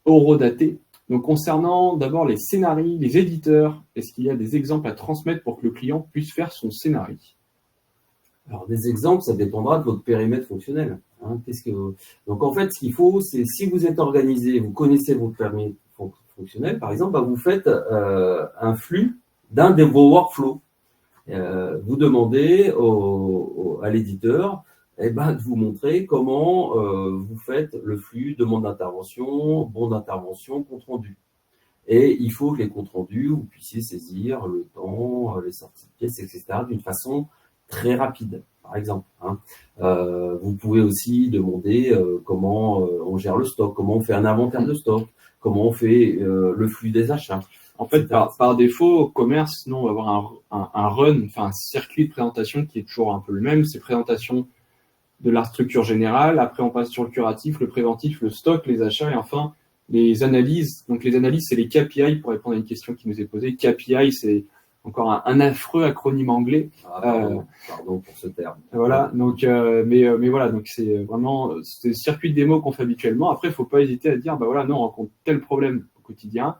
horodaté. Donc, concernant d'abord les scénarios, les éditeurs, est-ce qu'il y a des exemples à transmettre pour que le client puisse faire son scénario?
Alors, des exemples, ça dépendra de votre périmètre fonctionnel. Hein. Donc, en fait, ce qu'il faut, c'est si vous êtes organisé, vous connaissez votre périmètre fonctionnel, par exemple, vous faites un flux d'un de vos workflows. Vous demandez à l'éditeur de vous montrer comment vous faites le flux, demande d'intervention, bon d'intervention, compte rendu. Et il faut que les comptes rendus, vous puissiez saisir le temps, les sorties de pièces, etc., d'une façon très rapide, par exemple. Hein. Vous pouvez aussi demander comment on gère le stock, comment on fait un inventaire de stock, comment on fait le flux des achats.
En fait, par défaut, au commerce, nous, on va avoir un run, enfin un circuit de présentation qui est toujours un peu le même. C'est présentation de la structure générale. Après, on passe sur le curatif, le préventif, le stock, les achats et enfin les analyses. Donc, les analyses, c'est les KPI pour répondre à une question qui nous est posée. KPI, c'est encore un affreux acronyme anglais.
Pardon pour ce terme.
Voilà. Donc, mais voilà. Donc, c'est vraiment le circuit de démo qu'on fait habituellement. Après, il faut pas hésiter à dire, bah voilà, nous, on rencontre tel problème au quotidien.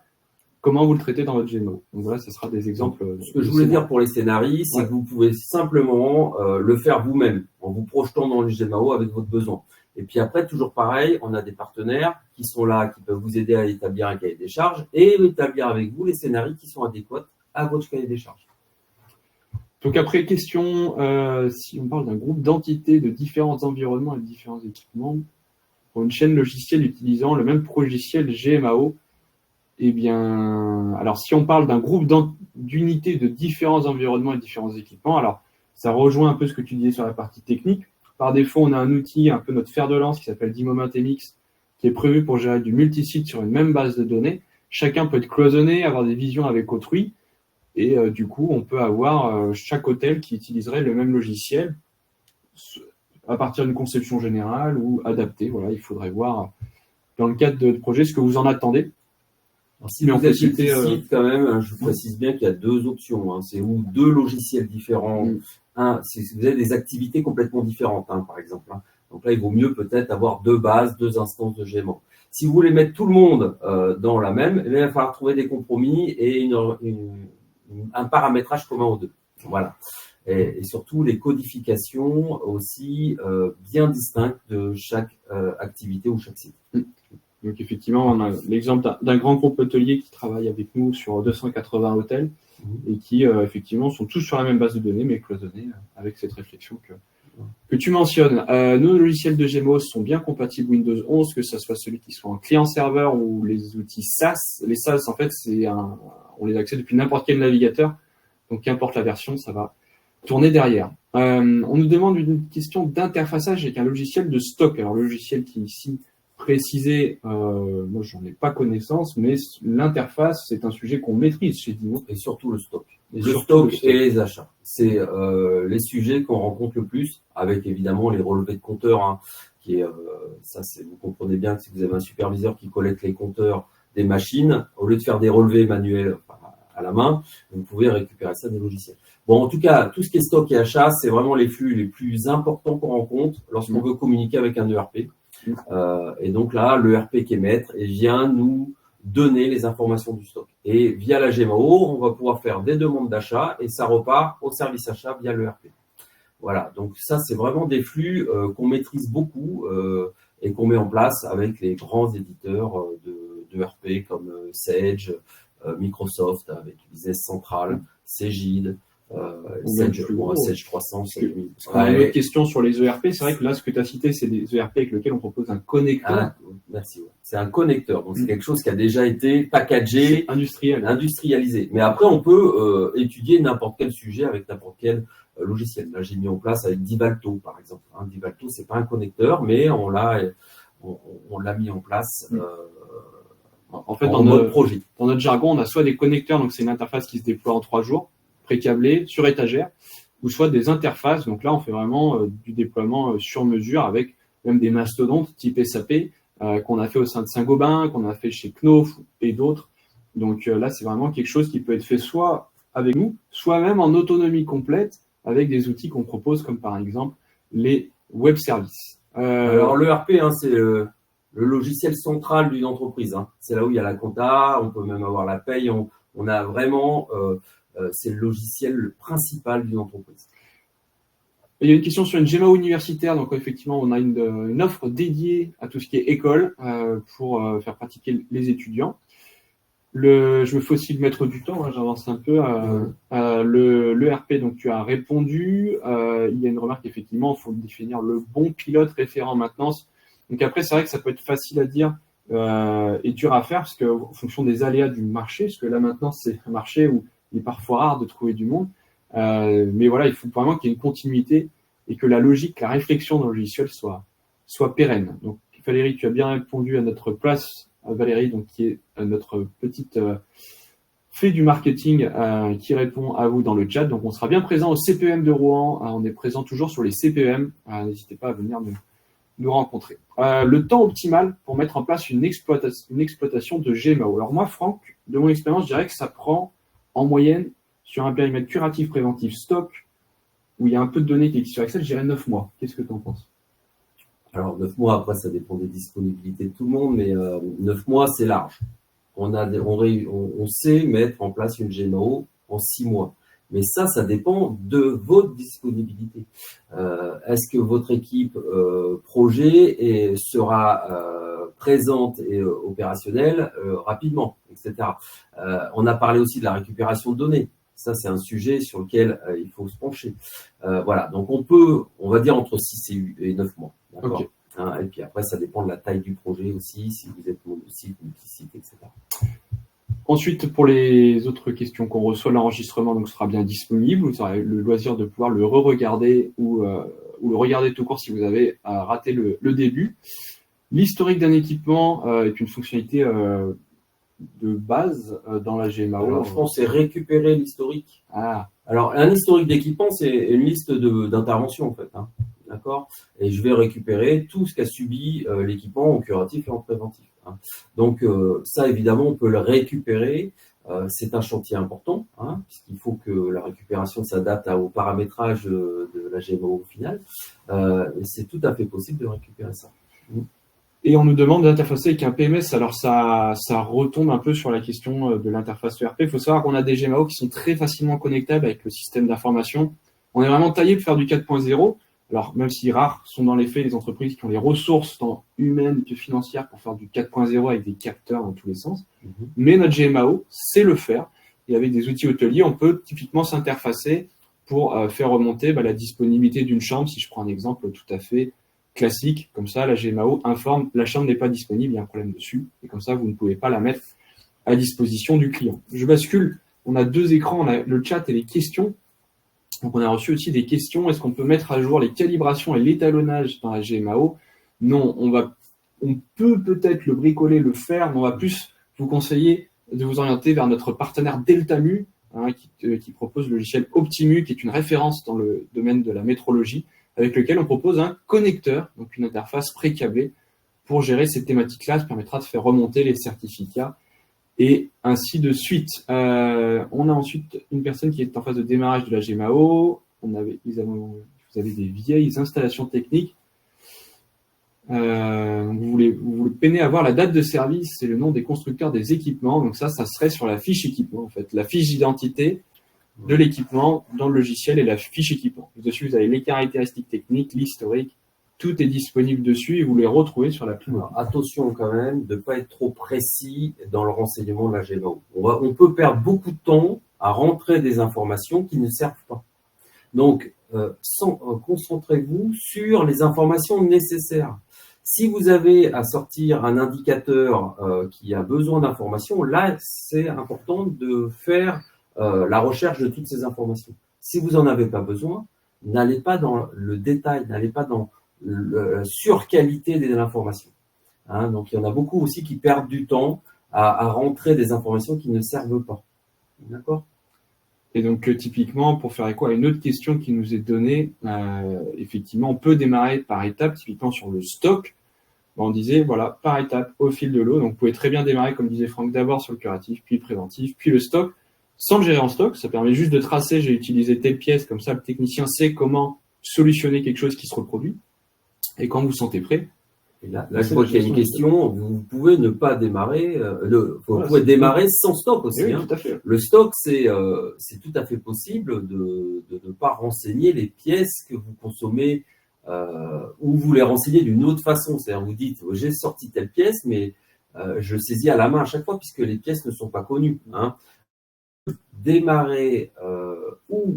Comment vous le traitez dans votre GMO? Donc voilà, ce sera des exemples.
Ce que je voulais dire pour les scénarios, c'est que vous pouvez simplement le faire vous-même en vous projetant dans le GMO avec votre besoin. Et puis après, toujours pareil, on a des partenaires qui sont là, qui peuvent vous aider à établir un cahier des charges et établir avec vous les scénarios qui sont adéquats à votre cahier des charges.
Donc après, question, si on parle d'un groupe d'entités de différents environnements et de différents équipements, pour une chaîne logicielle utilisant le même logiciel GMAO, eh bien, alors si on parle d'un groupe d'unités de différents environnements et différents équipements, alors ça rejoint un peu ce que tu disais sur la partie technique. Par défaut, on a un outil, un peu notre fer de lance qui s'appelle D-Moment MX, qui est prévu pour gérer du multisite sur une même base de données. Chacun peut être cloisonné, avoir des visions avec autrui, et du coup, on peut avoir chaque hôtel qui utiliserait le même logiciel à partir d'une conception générale ou adaptée. Voilà, il faudrait voir dans le cadre de projet ce que vous en attendez.
Alors, si vous êtes multi-site, quand même, je vous précise bien qu'il y a deux options. Hein. C'est ou deux logiciels différents. Si vous avez des activités complètement différentes, par exemple. Hein. Donc là, il vaut mieux peut-être avoir deux bases, deux instances de GMO. Si vous voulez mettre tout le monde dans la même, il va falloir trouver des compromis et un paramétrage commun aux deux. Voilà. Et surtout, les codifications aussi bien distinctes de chaque activité ou chaque site.
Donc effectivement, on a l'exemple d'un grand groupe hôtelier qui travaille avec nous sur 280 hôtels. et qui effectivement sont tous sur la même base de données mais cloisonnés avec cette réflexion que tu mentionnes. Nos logiciels de GMO sont bien compatibles Windows 11, que ce soit celui qui soit en client-serveur ou les outils SaaS. Les SaaS, en fait, on les accède depuis n'importe quel navigateur. Donc, qu'importe la version, ça va tourner derrière. On nous demande une question d'interfaçage avec un logiciel de stock. Alors, le logiciel qui est ici précisé, moi, j'en ai pas connaissance, mais l'interface, c'est un sujet qu'on maîtrise chez Dimo.
Et surtout le stock. Le stock et les achats. C'est les sujets qu'on rencontre le plus, avec évidemment les relevés de compteurs, hein, vous comprenez bien que si vous avez un superviseur qui collecte les compteurs des machines, au lieu de faire des relevés manuels à la main, vous pouvez récupérer ça des logiciels. Bon, en tout cas, tout ce qui est stock et achat, c'est vraiment les flux les plus importants qu'on rencontre lorsqu'on veut communiquer avec un ERP. Et donc là, l'ERP qui est maître vient nous donner les informations du stock. Et via la GMAO, on va pouvoir faire des demandes d'achat et ça repart au service achat via l'ERP. Voilà, donc ça, c'est vraiment des flux qu'on maîtrise beaucoup et qu'on met en place avec les grands éditeurs d'ERP comme Sage, Microsoft avec Business Central, Cegid, Sage 300.
On a une autre question sur les ERP. C'est vrai que là, ce que tu as cité, c'est des ERP avec lesquels on propose un connecteur.
Merci. Ouais. C'est un connecteur. Donc, c'est quelque chose qui a déjà été packagé, industrialisé. Mais après, on peut étudier n'importe quel sujet avec n'importe quel logiciel. Là, j'ai mis en place avec Divalto, par exemple. Divalto, c'est pas un connecteur, mais on l'a mis en place
en fait, dans mode projet. Dans notre jargon, on a soit des connecteurs, donc c'est une interface qui se déploie en 3 jours, pré-câblée, sur étagère, ou soit des interfaces. Donc là, on fait vraiment du déploiement sur mesure avec même des mastodontes type SAP qu'on a fait au sein de Saint-Gobain, qu'on a fait chez Knauf et d'autres. Donc là, c'est vraiment quelque chose qui peut être fait soit avec nous, soit même en autonomie complète avec des outils qu'on propose, comme par exemple les web services.
Alors l'ERP, c'est le logiciel central d'une entreprise. C'est là où il y a la compta, on peut même avoir la paye. On a vraiment, c'est le logiciel principal d'une entreprise.
Il y a une question sur une GMAO universitaire. Donc effectivement, on a une offre dédiée à tout ce qui est école pour faire pratiquer les étudiants. Je me fais aussi mettre du temps, j'avance un peu. L'ERP, donc tu as répondu. Il y a une remarque, effectivement, il faut définir le bon pilote référent maintenance. Donc après, c'est vrai que ça peut être facile à dire et dur à faire parce que en fonction des aléas du marché, parce que là maintenant, c'est un marché où il est parfois rare de trouver du monde. Mais voilà, il faut vraiment qu'il y ait une continuité et que la logique, la réflexion dans le logiciel soit pérenne. Donc Valérie, tu as bien répondu à notre place. Valérie, donc qui est notre petite fée du marketing qui répond à vous dans le chat. Donc on sera bien présent au CPEM de Rouen. On est présent toujours sur les CPEM. N'hésitez pas à venir nous rencontrer. Le temps optimal pour mettre en place une exploitation de GMAO. Alors moi, Franck, de mon expérience, je dirais que ça prend en moyenne sur un périmètre curatif préventif stock où il y a un peu de données qui est sur Excel, je dirais 9 mois. Qu'est-ce que tu en penses?
Alors, 9 mois, après, ça dépend des disponibilités de tout le monde, mais 9 mois, c'est large. On sait mettre en place une GMAO en 6 mois. Mais ça dépend de votre disponibilité. Est-ce que votre équipe projet sera présente et opérationnelle rapidement, etc. On a parlé aussi de la récupération de données. Ça, c'est un sujet sur lequel il faut se pencher. Voilà, donc on va dire entre 6 et 9 mois. D'accord. Okay. Et puis après, ça dépend de la taille du projet aussi, si vous êtes monosite, multisite, etc.
Ensuite, pour les autres questions qu'on reçoit, l'enregistrement donc sera bien disponible. Vous aurez le loisir de pouvoir le re-regarder ou le regarder tout court si vous avez raté le début. L'historique d'un équipement est une fonctionnalité de base dans la GMAO.
Alors, je pense que c'est récupérer l'historique. Alors, un historique d'équipement, c'est une liste d'interventions en fait. D'accord. Et je vais récupérer tout ce qu'a subi l'équipement en curatif et en préventif. Donc ça, évidemment, on peut le récupérer. C'est un chantier important, puisqu'il faut que la récupération s'adapte au paramétrage de la GMAO au final. Et c'est tout à fait possible de récupérer ça.
Et on nous demande d'interfacer avec un PMS. Alors ça retombe un peu sur la question de l'interface ERP. Il faut savoir qu'on a des GMAO qui sont très facilement connectables avec le système d'information. On est vraiment taillé pour faire du 4.0. Alors, même si rares sont dans les faits les entreprises qui ont les ressources tant humaines que financières pour faire du 4.0 avec des capteurs dans tous les sens, mais notre GMAO sait le faire et avec des outils hôteliers, on peut typiquement s'interfacer pour faire remonter la disponibilité d'une chambre. Si je prends un exemple tout à fait classique, comme ça, la GMAO informe la chambre n'est pas disponible, il y a un problème dessus, et comme ça, vous ne pouvez pas la mettre à disposition du client. Je bascule, on a 2 écrans, on a le chat et les questions. Donc, on a reçu aussi des questions. Est-ce qu'on peut mettre à jour les calibrations et l'étalonnage dans la GMAO? Non, on peut peut-être le bricoler, le faire, mais on va plus vous conseiller de vous orienter vers notre partenaire Deltamu, qui propose le logiciel Optimu, qui est une référence dans le domaine de la métrologie, avec lequel on propose un connecteur, donc une interface pré-câblée, pour gérer ces thématiques-là. Ça permettra de faire remonter les certificats et ainsi de suite. On a ensuite une personne qui est en phase de démarrage de la GMAO. Vous avez des vieilles installations techniques. Vous voulez peiner à voir la date de service et le nom des constructeurs des équipements. Donc ça serait sur la fiche équipement, en fait. La fiche d'identité de l'équipement dans le logiciel et la fiche équipement. Dessus, vous avez les caractéristiques techniques, l'historique. Tout est disponible dessus et vous les retrouvez sur l'appli.
Attention quand même de ne pas être trop précis dans le renseignement de la GMAO. On peut perdre beaucoup de temps à rentrer des informations qui ne servent pas. Donc, concentrez-vous sur les informations nécessaires. Si vous avez à sortir un indicateur qui a besoin d'informations, là, c'est important de faire la recherche de toutes ces informations. Si vous n'en avez pas besoin, n'allez pas dans le détail, n'allez pas dans la surqualité des informations. Donc, il y en a beaucoup aussi qui perdent du temps à rentrer des informations qui ne servent pas. D'accord ?
Et donc, typiquement, pour faire écho à une autre question qui nous est donnée, effectivement, on peut démarrer par étapes, typiquement sur le stock. On disait, voilà, par étape, au fil de l'eau. Donc, vous pouvez très bien démarrer, comme disait Franck, d'abord sur le curatif, puis le préventif, puis le stock, sans le gérer en stock. Ça permet juste de tracer, j'ai utilisé telle pièce, comme ça, le technicien sait comment solutionner quelque chose qui se reproduit. Et quand vous vous sentez prêt,
et là je vois qu'il y a une question. Vous pouvez ne pas démarrer. Vous pouvez démarrer sans stock aussi.
Oui, tout à fait.
Le stock, c'est tout à fait possible de ne pas renseigner les pièces que vous consommez ou vous les renseignez d'une autre façon. C'est-à-dire, vous dites, j'ai sorti telle pièce, mais je saisis à la main à chaque fois puisque les pièces ne sont pas connues. Démarrer ou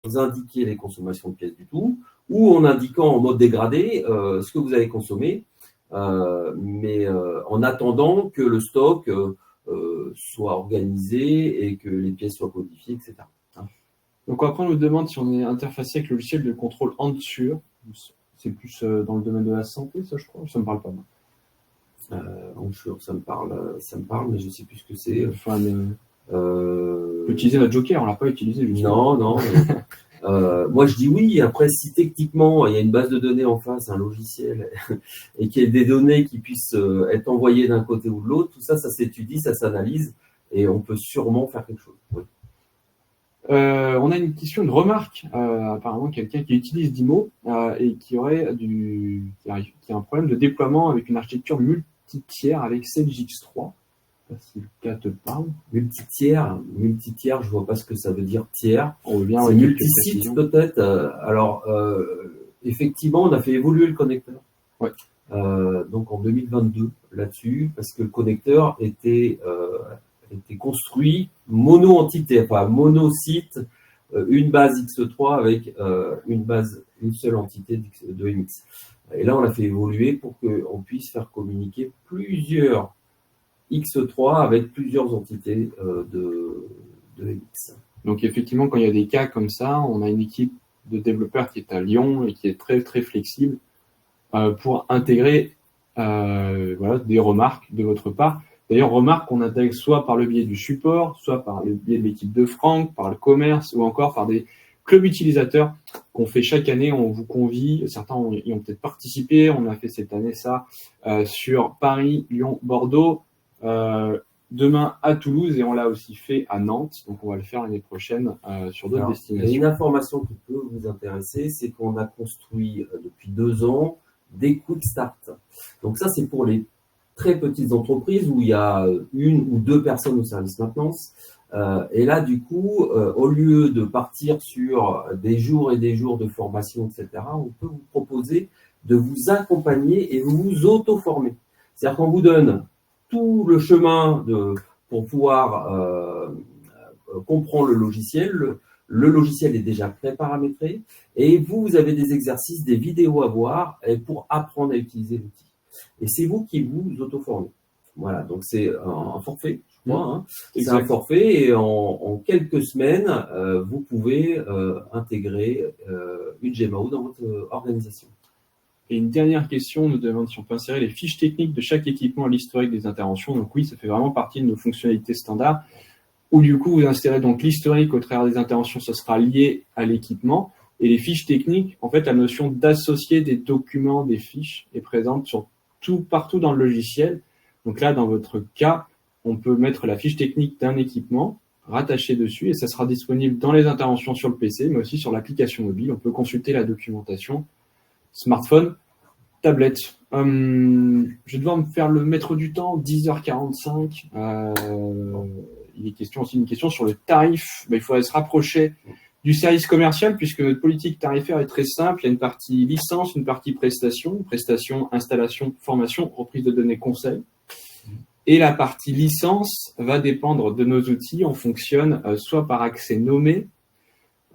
sans indiquer les consommations de pièces du tout, ou en indiquant en mode dégradé ce que vous avez consommé, mais en attendant que le stock soit organisé et que les pièces soient codifiées, etc.
Donc après, on nous demande si on est interfacé avec le logiciel de contrôle Ensure. C'est plus dans le domaine de la santé, ça, je crois. Ça me parle pas, moi.
Ensure, ça me parle, mais je ne sais plus ce que c'est.
Enfin, on peut utiliser notre Joker, on l'a pas utilisé.
Justement. Non. Moi, je dis oui. Après, si techniquement, il y a une base de données en face, un logiciel, et qu'il y ait des données qui puissent être envoyées d'un côté ou de l'autre, tout ça, ça s'étudie, ça s'analyse, et on peut sûrement faire quelque chose. Oui.
On a une question, une remarque. Apparemment, quelqu'un qui utilise Dimo et qui aurait qui a un problème de déploiement avec une architecture multi-tiers avec CLJX3. Si le cas te parle.
Multi-tiers, je vois pas ce que ça veut dire tiers.
On revient
c'est multi-site peut-être. Alors, effectivement, on a fait évoluer le connecteur.
Ouais.
Donc en 2022 là-dessus, parce que le connecteur était construit mono-entité, enfin mono-site, une base X3 avec une seule entité de MX. Et là, on l'a fait évoluer pour qu'on puisse faire communiquer plusieurs X3 avec plusieurs entités de MX.
Donc effectivement, quand il y a des cas comme ça, on a une équipe de développeurs qui est à Lyon et qui est très très flexible pour intégrer des remarques de votre part. D'ailleurs, remarques qu'on intègre soit par le biais du support, soit par le biais de l'équipe de Franck, par le commerce ou encore par des clubs utilisateurs qu'on fait chaque année. On vous convie, certains y ont peut-être participé. On a fait cette année ça sur Paris, Lyon, Bordeaux. Demain à Toulouse et on l'a aussi fait à Nantes, donc on va le faire l'année prochaine sur d'autres destinations.
Il y a une information qui peut vous intéresser, c'est qu'on a construit depuis 2 ans des Quick Start. Donc ça, c'est pour les très petites entreprises où il y a 1 ou 2 personnes au service maintenance. Et là, du coup, au lieu de partir sur des jours et des jours de formation, etc., on peut vous proposer de vous accompagner et vous auto-former. C'est-à-dire qu'on vous donne tout le chemin pour pouvoir comprend le logiciel. Le logiciel est déjà pré-paramétré et vous avez des exercices, des vidéos à voir pour apprendre à utiliser l'outil. Et c'est vous qui vous auto-formez. Voilà, donc c'est un forfait, je crois. Hein. C'est un forfait et en quelques semaines, vous pouvez intégrer une GMAO dans votre organisation.
Et une dernière question, on nous demande si on peut insérer les fiches techniques de chaque équipement à l'historique des interventions. Donc oui, ça fait vraiment partie de nos fonctionnalités standards. Où du coup, vous insérez donc l'historique au travers des interventions, ça sera lié à l'équipement. Et les fiches techniques, en fait, la notion d'associer des documents, des fiches est présente partout dans le logiciel. Donc là, dans votre cas, on peut mettre la fiche technique d'un équipement rattaché dessus et ça sera disponible dans les interventions sur le PC, mais aussi sur l'application mobile. On peut consulter la documentation, smartphone, tablette. Je vais devoir me faire le maître du temps, 10h45. Il est aussi une question sur le tarif. Il faudrait se rapprocher du service commercial puisque notre politique tarifaire est très simple. Il y a une partie licence, une partie prestation, installation, formation, reprise de données, conseil. Et la partie licence va dépendre de nos outils. On fonctionne soit par accès nommé,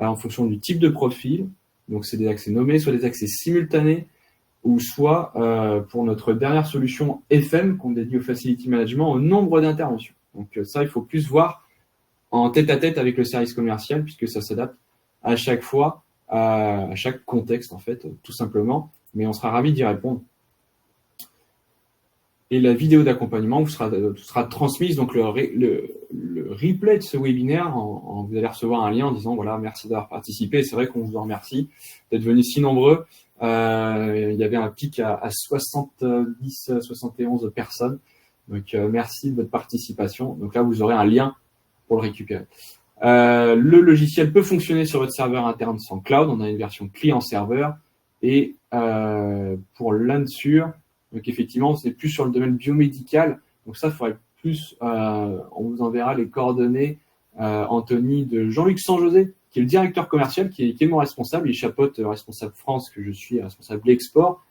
en fonction du type de profil. Donc, c'est des accès nommés, soit des accès simultanés, ou soit pour notre dernière solution FM qu'on dédie au Facility Management au nombre d'interventions. Donc ça, il faut plus voir en tête-à-tête avec le service commercial puisque ça s'adapte à chaque fois, à chaque contexte en fait, tout simplement. Mais on sera ravis d'y répondre. Et la vidéo d'accompagnement vous sera transmise, donc le replay de ce webinaire, vous allez recevoir un lien en disant voilà, merci d'avoir participé. C'est vrai qu'on vous en remercie d'être venus si nombreux. Il y avait un pic à 70-71 personnes. Donc, merci de votre participation. Donc là, vous aurez un lien pour le récupérer. Le logiciel peut fonctionner sur votre serveur interne sans cloud. On a une version client-serveur. Et pour l'Ansure, donc effectivement, c'est plus sur le domaine biomédical. Donc ça, il faudrait plus, on vous enverra les coordonnées, Anthony, de Jean-Luc Sanjosé, qui est le directeur commercial, qui est mon responsable. Il chapeaute responsable France, que je suis responsable export.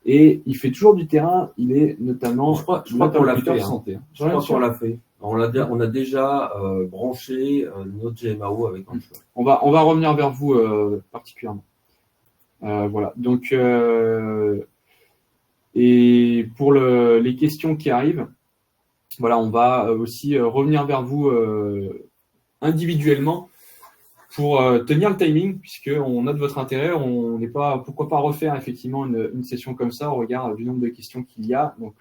Et il fait toujours du terrain. Il est notamment,
je crois qu'on l'a fait.
Santé.
Je crois qu'on l'a fait. On a déjà branché notre GMAO avec Antoine.
On va revenir vers vous particulièrement. Voilà. Donc, et pour les questions qui arrivent, voilà, on va aussi revenir vers vous individuellement pour tenir le timing, puisqu'on note votre intérêt. On n'est pas, pourquoi pas refaire effectivement une session comme ça au regard du nombre de questions qu'il y a. Donc,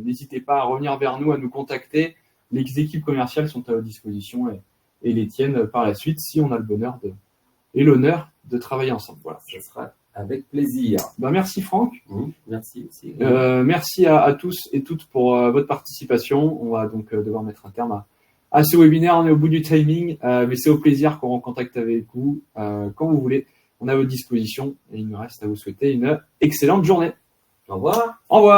n'hésitez pas à revenir vers nous, à nous contacter. Les équipes commerciales sont à votre disposition et les tiennent par la suite si on a le bonheur et l'honneur de travailler ensemble. Voilà.
Ce sera avec plaisir.
Merci Franck.
Merci aussi.
Merci à tous et toutes pour votre participation. On va donc devoir mettre un terme à ce webinaire. On est au bout du timing, mais c'est au plaisir qu'on rentre en contact avec vous quand vous voulez. On est à votre disposition et il me reste à vous souhaiter une excellente journée.
Au revoir.
Au revoir.